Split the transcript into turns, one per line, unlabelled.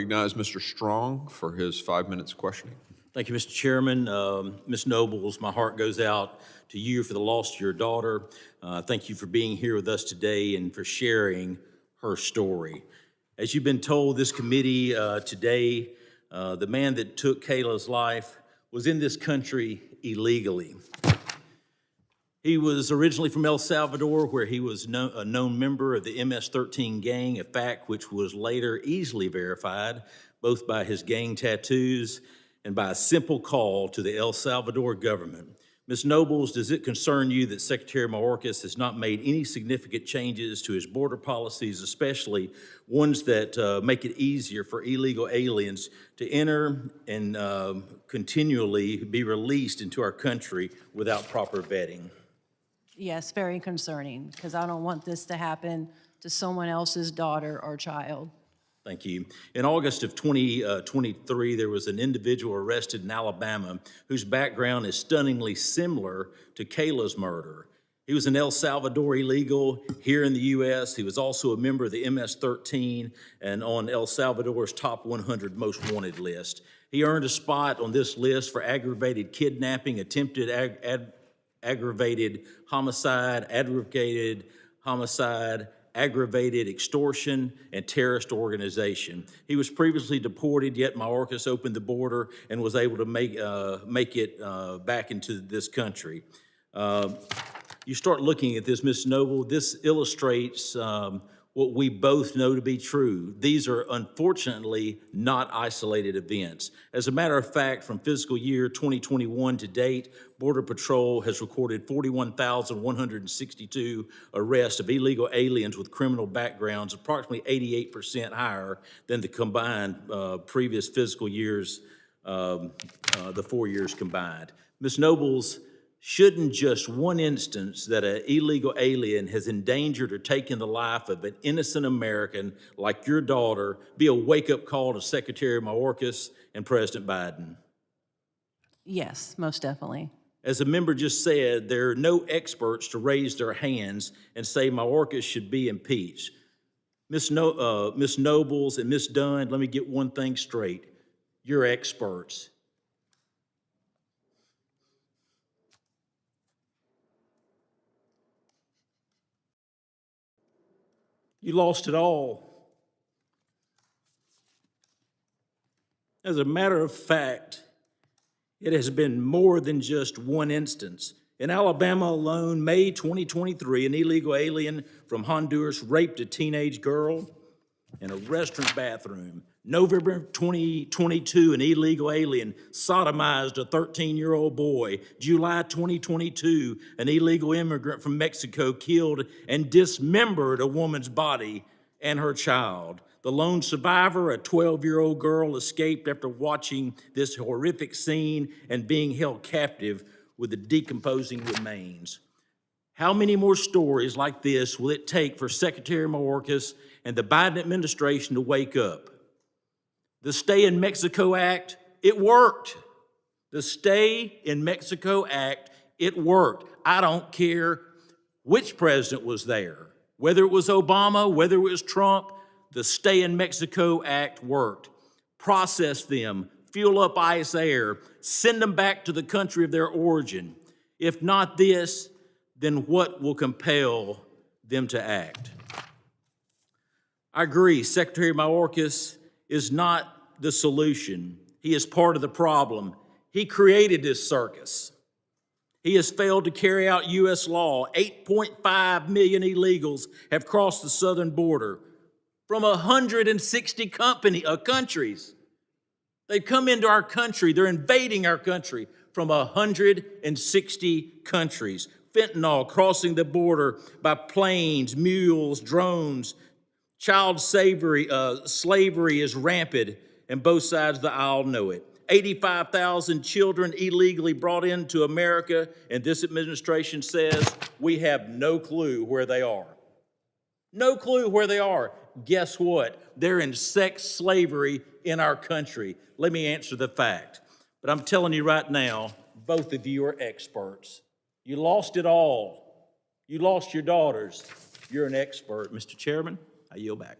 Recognize Mr. Strong for his 5 minutes questioning.
Thank you, Mr. Chairman. Ms. Nobles, my heart goes out to you for the loss of your daughter. Thank you for being here with us today and for sharing her story. As you've been told, this committee today, the man that took Kayla's life was in this country illegally. He was originally from El Salvador, where he was a known member of the MS-13 gang, a fact which was later easily verified, both by his gang tattoos and by a simple call to the El Salvador government. Ms. Nobles, does it concern you that Secretary Mayorkas has not made any significant changes to his border policies, especially ones that make it easier for illegal aliens to enter and continually be released into our country without proper vetting?
Yes, very concerning, because I don't want this to happen to someone else's daughter or child.
Thank you. In August of 2023, there was an individual arrested in Alabama whose background is stunningly similar to Kayla's murder. He was an El Salvador illegal here in the U.S. He was also a member of the MS-13 and on El Salvador's top 100 most wanted list. He earned a spot on this list for aggravated kidnapping, attempted aggravated homicide, aggravated extortion, and terrorist organization. He was previously deported, yet Mayorkas opened the border and was able to make it back into this country. You start looking at this, Ms. Noble, this illustrates what we both know to be true. These are unfortunately not isolated events. As a matter of fact, from fiscal year 2021 to date, Border Patrol has recorded 41,162 arrests of illegal aliens with criminal backgrounds, approximately 88% higher than the combined previous fiscal years, the 4 years combined. Ms. Nobles, shouldn't just one instance that an illegal alien has endangered or taken the life of an innocent American like your daughter be a wake-up call to Secretary Mayorkas and President Biden?
Yes, most definitely.
As a member just said, there are no experts to raise their hands and say Mayorkas should be impeached. Ms. Nobles and Ms. Dunn, let me get one thing straight. You're experts. You lost it all. As a matter of fact, it has been more than just one instance. In Alabama alone, May 2023, an illegal alien from Honduras raped a teenage girl in a restaurant bathroom. November 2022, an illegal alien sodomized a 13-year-old boy. July 2022, an illegal immigrant from Mexico killed and dismembered a woman's body and her child. The lone survivor, a 12-year-old girl, escaped after watching this horrific scene and being held captive with the decomposing remains. How many more stories like this will it take for Secretary Mayorkas and the Biden administration to wake up? The Stay in Mexico Act, it worked. The Stay in Mexico Act, it worked. I don't care which president was there, whether it was Obama, whether it was Trump, the Stay in Mexico Act worked. Process them, fuel up ICE air, send them back to the country of their origin. If not this, then what will compel them to act? I agree, Secretary Mayorkas is not the solution. He is part of the problem. He created this circus. He has failed to carry out U.S. law. 8.5 million illegals have crossed the southern border from 160 countries. They've come into our country. They're invading our country from 160 countries. Fentanyl crossing the border by planes, mules, drones. Child slavery is rampant, and both sides of the aisle know it. 85,000 children illegally brought into America, and this administration says we have no clue where they are. No clue where they are. Guess what? They're in sex slavery in our country. Let me answer the fact. But I'm telling you right now, both of you are experts. You lost it all. You lost your daughters. You're an expert. Mr. Chairman, I yield back.